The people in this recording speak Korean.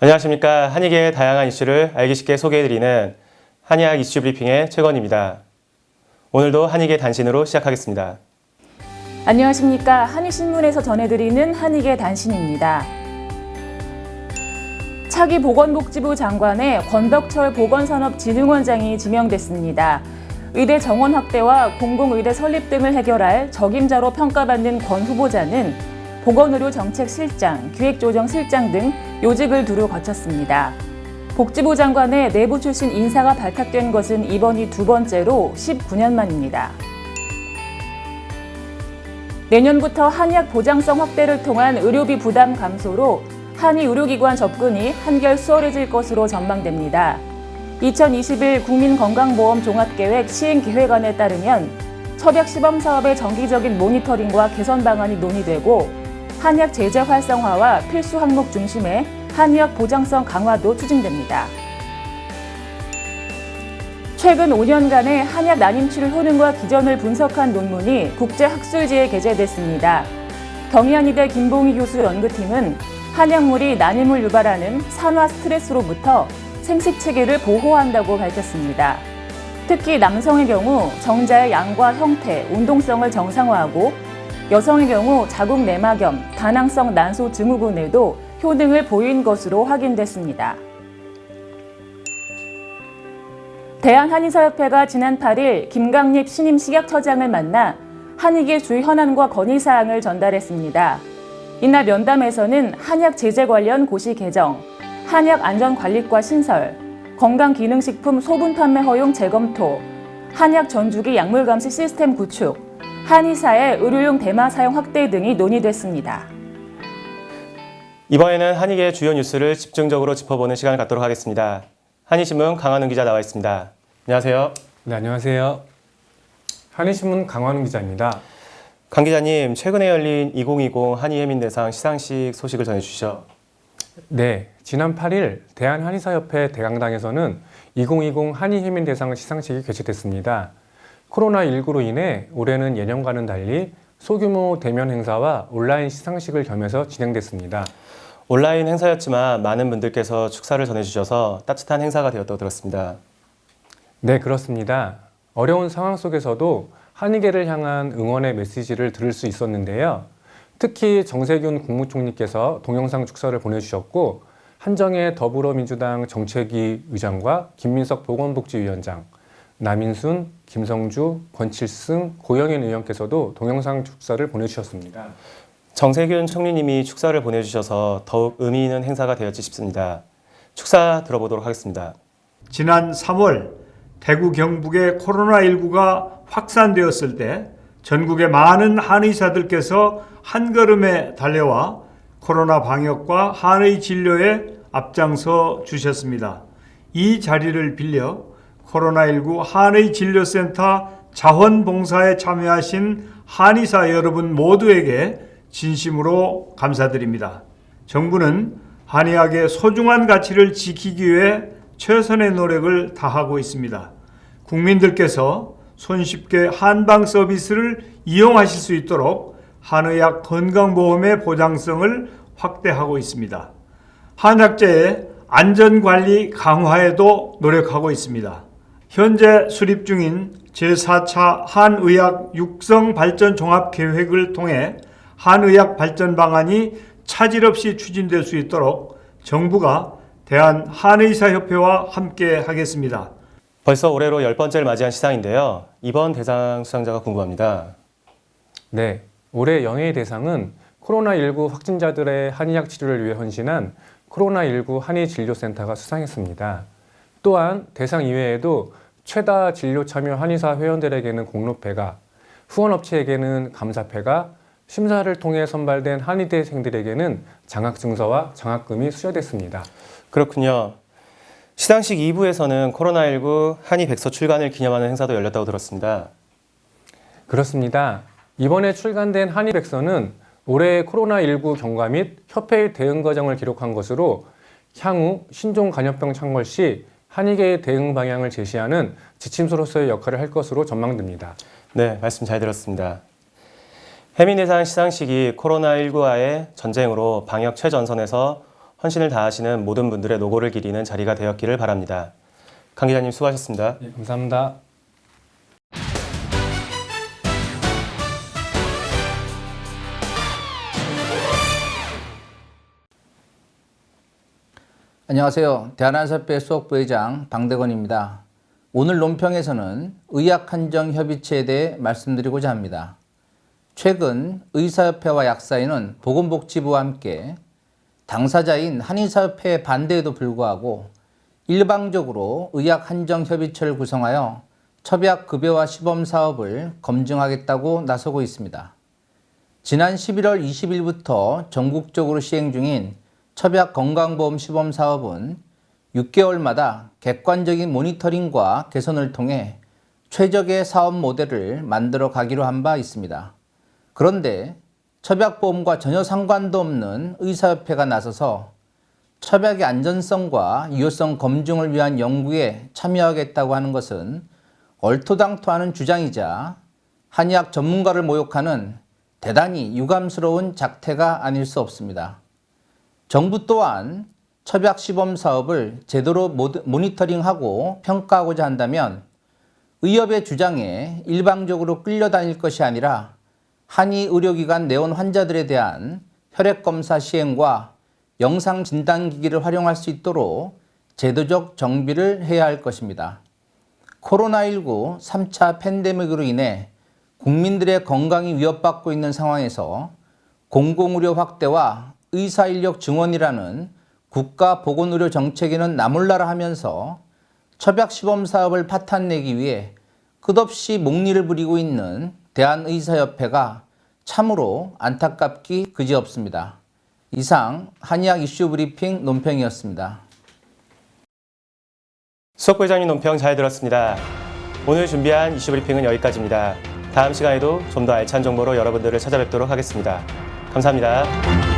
안녕하십니까. 한의계의 다양한 이슈를 알기 쉽게 소개해드리는 한의학 이슈 브리핑의 최건입니다. 오늘도 한의계 단신으로 시작하겠습니다. 안녕하십니까. 한의신문에서 전해드리는 한의계 단신입니다. 차기 보건복지부 장관에 권덕철 보건산업진흥원장이 지명됐습니다. 의대 정원 확대와 공공의대 설립 등을 해결할 적임자로 평가받는 권 후보자는 보건의료정책실장, 기획조정실장 등 요직을 두루 거쳤습니다. 복지부 장관의 내부 출신 인사가 발탁된 것은 이번이 두 번째로 19년 만입니다. 내년부터 한의학 보장성 확대를 통한 의료비 부담 감소로 한의 의료기관 접근이 한결 수월해질 것으로 전망됩니다. 2021 국민건강보험 종합계획 시행계획안에 따르면 첩약 시범사업의 정기적인 모니터링과 개선 방안이 논의되고 한의학 제재 활성화와 필수 항목 중심의 한의학 보장성 강화도 추진됩니다. 최근 5년간의 한의학 난임치료 효능과 기전을 분석한 논문이 국제학술지에 게재됐습니다. 경희한의대 김봉희 교수 연구팀은 한약물이 난임을 유발하는 산화 스트레스로부터 생식체계를 보호한다고 밝혔습니다. 특히 남성의 경우 정자의 양과 형태, 운동성을 정상화하고 여성의 경우 자궁 내막염, 다낭성 난소 증후군에도 효능을 보인 것으로 확인됐습니다. 대한한의사협회가 지난 8일 김강립 신임 식약처장을 만나 한의계 주요 현안과 건의사항을 전달했습니다. 이날 면담에서는 한약 제재 관련 고시 개정, 한약 안전관리과 신설, 건강기능식품 소분 판매 허용 재검토, 한약 전주기 약물 감시 시스템 구축, 한의사의 의료용 대마 사용 확대 등이 논의됐습니다. 이번에는 한의계의 주요 뉴스를 집중적으로 짚어보는 시간을 갖도록 하겠습니다. 한의신문 강한훈 기자 나와 있습니다. 안녕하세요. 네, 안녕하세요. 한의신문 강한훈 기자입니다. 강 기자님, 최근에 열린 2020 한의혜민대상 시상식 소식을 전해주시죠. 네, 지난 8일 대한한의사협회 대강당에서는 2020 한의혜민대상 시상식이 개최됐습니다. 코로나19로 인해 올해는 예년과는 달리 소규모 대면 행사와 온라인 시상식을 겸해서 진행됐습니다. 온라인 행사였지만 많은 분들께서 축사를 전해주셔서 따뜻한 행사가 되었다고 들었습니다. 네, 그렇습니다. 어려운 상황 속에서도 한의계를 향한 응원의 메시지를 들을 수 있었는데요. 특히 정세균 국무총리께서 동영상 축사를 보내주셨고 한정혜 더불어민주당 정책위 의장과 김민석 보건복지위원장, 남인순, 김성주, 권칠승, 고영인 의원께서도 동영상 축사를 보내주셨습니다. 정세균 총리님이 축사를 보내주셔서 더욱 의미 있는 행사가 되었지 싶습니다. 축사 들어보도록 하겠습니다. 지난 3월 대구 경북에 코로나19가 확산되었을 때 전국의 많은 한의사들께서 한걸음에 달려와 코로나 방역과 한의 진료에 앞장서 주셨습니다. 이 자리를 빌려 코로나19 한의 진료센터 자원봉사에 참여하신 한의사 여러분 모두에게 진심으로 감사드립니다. 정부는 한의학의 소중한 가치를 지키기 위해 최선의 노력을 다하고 있습니다. 국민들께서 손쉽게 한방 서비스를 이용하실 수 있도록 한의학 건강보험의 보장성을 확대하고 있습니다. 한약재의 안전관리 강화에도 노력하고 있습니다. 현재 수립 중인 제4차 한의학 육성발전 종합계획을 통해 한의학 발전 방안이 차질 없이 추진될 수 있도록 정부가 대한한의사협회와 함께 하겠습니다. 벌써 올해로 10번째를 맞이한 시상인데요. 이번 대상 수상자가 궁금합니다. 네, 올해 연예의 대상은 코로나19 확진자들의 한의학 치료를 위해 헌신한 코로나19 한의진료센터가 수상했습니다. 또한 대상 이외에도 최다 진료 참여 한의사 회원들에게는 공로패가, 후원업체에게는 감사패가, 심사를 통해 선발된 한의대생들에게는 장학증서와 장학금이 수여됐습니다. 그렇군요. 시상식 2부에서는 코로나19 한의백서 출간을 기념하는 행사도 열렸다고 들었습니다. 그렇습니다. 이번에 출간된 한의백서는 올해 코로나19 경과 및 협회의 대응 과정을 기록한 것으로 향후 신종 간염병 창궐 시 한의계의 대응 방향을 제시하는 지침서로서의 역할을 할 것으로 전망됩니다. 네, 말씀 잘 들었습니다. 혜민대상 시상식이 코로나19와의 전쟁으로 방역 최전선에서 헌신을 다하시는 모든 분들의 노고를 기리는 자리가 되었기를 바랍니다. 강 기자님 수고하셨습니다. 네, 감사합니다. 안녕하세요. 대한한의사협회 수석부회장 방대건입니다. 오늘 논평에서는 의학한정협의체에 대해 말씀드리고자 합니다. 최근 의사협회와 약사회는 보건복지부와 함께 당사자인 한의사협회의 반대에도 불구하고 일방적으로 의학한정협의체를 구성하여 첩약급여화 시범사업을 검증하겠다고 나서고 있습니다. 지난 11월 20일부터 전국적으로 시행 중인 첩약건강보험 시범사업은 6개월마다 객관적인 모니터링과 개선을 통해 최적의 사업 모델을 만들어 가기로 한 바 있습니다. 그런데 첩약보험과 전혀 상관도 없는 의사협회가 나서서 첩약의 안전성과 유효성 검증을 위한 연구에 참여하겠다고 하는 것은 얼토당토하는 주장이자 한의학 전문가를 모욕하는 대단히 유감스러운 작태가 아닐 수 없습니다. 정부 또한 첩약 시범 사업을 제대로 모니터링하고 평가하고자 한다면 의협의 주장에 일방적으로 끌려다닐 것이 아니라 한의 의료기관 내원 환자들에 대한 혈액검사 시행과 영상 진단기기를 활용할 수 있도록 제도적 정비를 해야 할 것입니다. 코로나19 3차 팬데믹으로 인해 국민들의 건강이 위협받고 있는 상황에서 공공의료 확대와 의사인력 증원이라는 국가보건의료 정책에는 나몰라라 하면서 첩약시범사업을 파탄내기 위해 끝없이 목리를 부리고 있는 대한의사협회가 참으로 안타깝기 그지없습니다. 이상 한의학 이슈 브리핑 논평이었습니다. 수석부회장님 논평 잘 들었습니다. 오늘 준비한 이슈 브리핑은 여기까지입니다. 다음 시간에도 좀 더 알찬 정보로 여러분들을 찾아뵙도록 하겠습니다. 감사합니다.